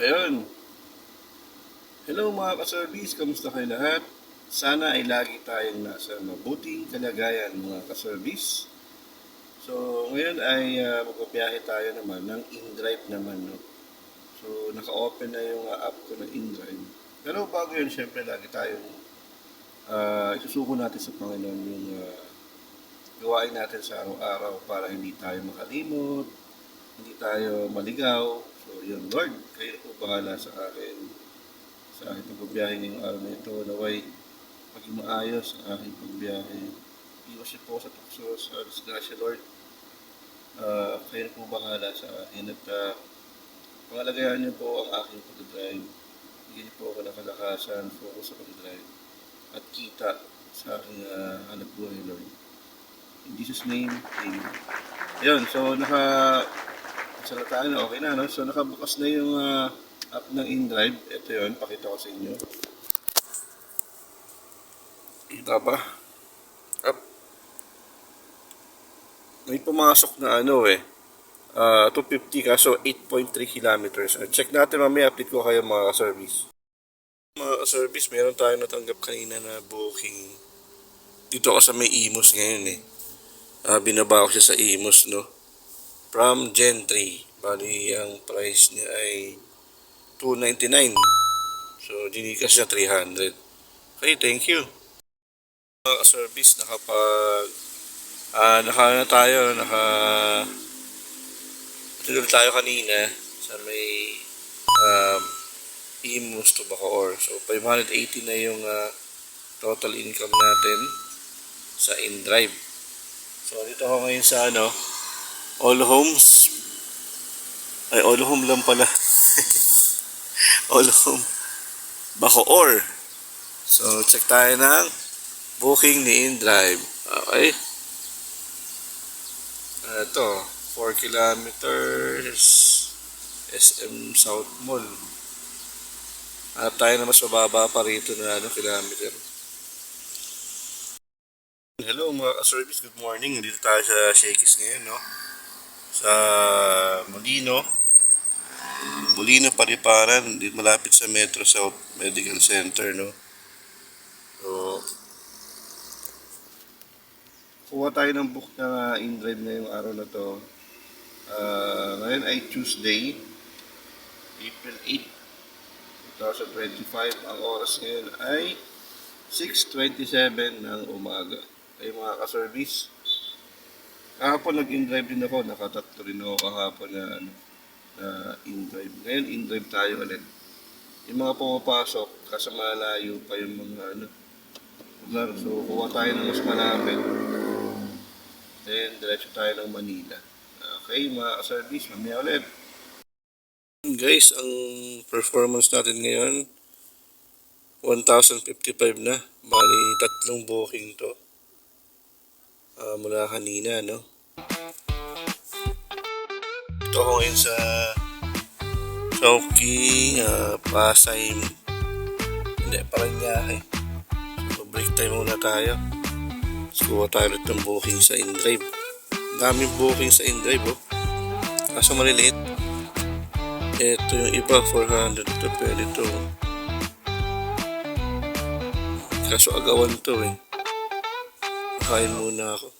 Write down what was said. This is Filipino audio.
Ayun. Hello mga ka-service, kamusta kayo lahat? Sana ay lagi tayong nasa mabuting kalagayan mga ka-service. So ngayon ay magbabiyahe tayo naman ng InDrive naman. No? So naka-open na yung app ko ng InDrive. Pero bago yun, syempre lagi tayong isusuko natin sa Panginoon yung gawain natin sa araw-araw para hindi tayo makalimot, hindi tayo maligaw. So yun, Lord, kayo po bahala sa aking pagbiyahe ngayong araw na ito. Naway maging maayos ang aking pagbiyahe. Iwas niyo po sa tukso, sa disgrasya, Lord. Kayo po bahala sa akin at pangalagayan niyo po ang aking pag-drive. Bigyan niyo po ako ng kalakasan, focus sa pag-drive at kita sa aking hanap buhay, Lord. In Jesus' name, Amen. Ayun, so naka-salata na, okay na, no? So nakabukas na yung app ng InDrive. Ito yun, pakita ko sa inyo. Kita ba? Up. May pumasok na 250 kaso 8.3 kilometers. Check natin mamaya, update ko kayo mga ka-service. Mga ka-service, meron tayong natanggap kanina na booking. Dito ako sa may Imus ngayon binaba ko siya sa Imus, no? From Gen 3. Bali, ang price niya ay $299. So, dinikas siya 300. Okay, thank you. Mga service, tuloy tayo kanina sa may Imus to Bacoor. So, 580 na yung total income natin sa InDrive. So, dito ako ngayon sa All Homes. Ay, All Home lang pala. All Home Bacoor. So, check tayo ng booking ni InDrive. Okay. Ito, 4 kilometers SM South Mall. Hanap tayo na mas mababa pa rito na kilometer. Hello mga ka-service, good morning. Dito tayo sa Shakey's ngayon, no? Sa Molino, Pariparan, dito malapit sa Metro South Medical Center, no? So, kuha tayo ng book na InDrive ngayong araw na to. Ngayon ay Tuesday, April 8, 2025. Ang oras ngayon ay 6:27 ng umaga. Ay mga ka-service, kahapon nag-InDrive din ako, nakatatlo rin ako kahapon na InDrive. Ngayon InDrive tayo ulit. Yung mga pumapasok, kasi malayo pa yung mga lugar. So kuha tayo ng mas malapit. Then diretso tayo ng Manila. Okay mga ka-service, mamaya ulit. Guys, ang performance natin ngayon 1,055 na. Bali, 3 booking to. Mula kanina, no? Ito ako ngayon sa Chowking, Pasay, Parañaque. So, break time muna tayo. So, kuha tayo ulit ng booking sa InDrive. Daming booking sa InDrive, kaso maliliit. Ito yung iba, 400. Ito, pwede ito. Kaso agawan to Kain muna ako.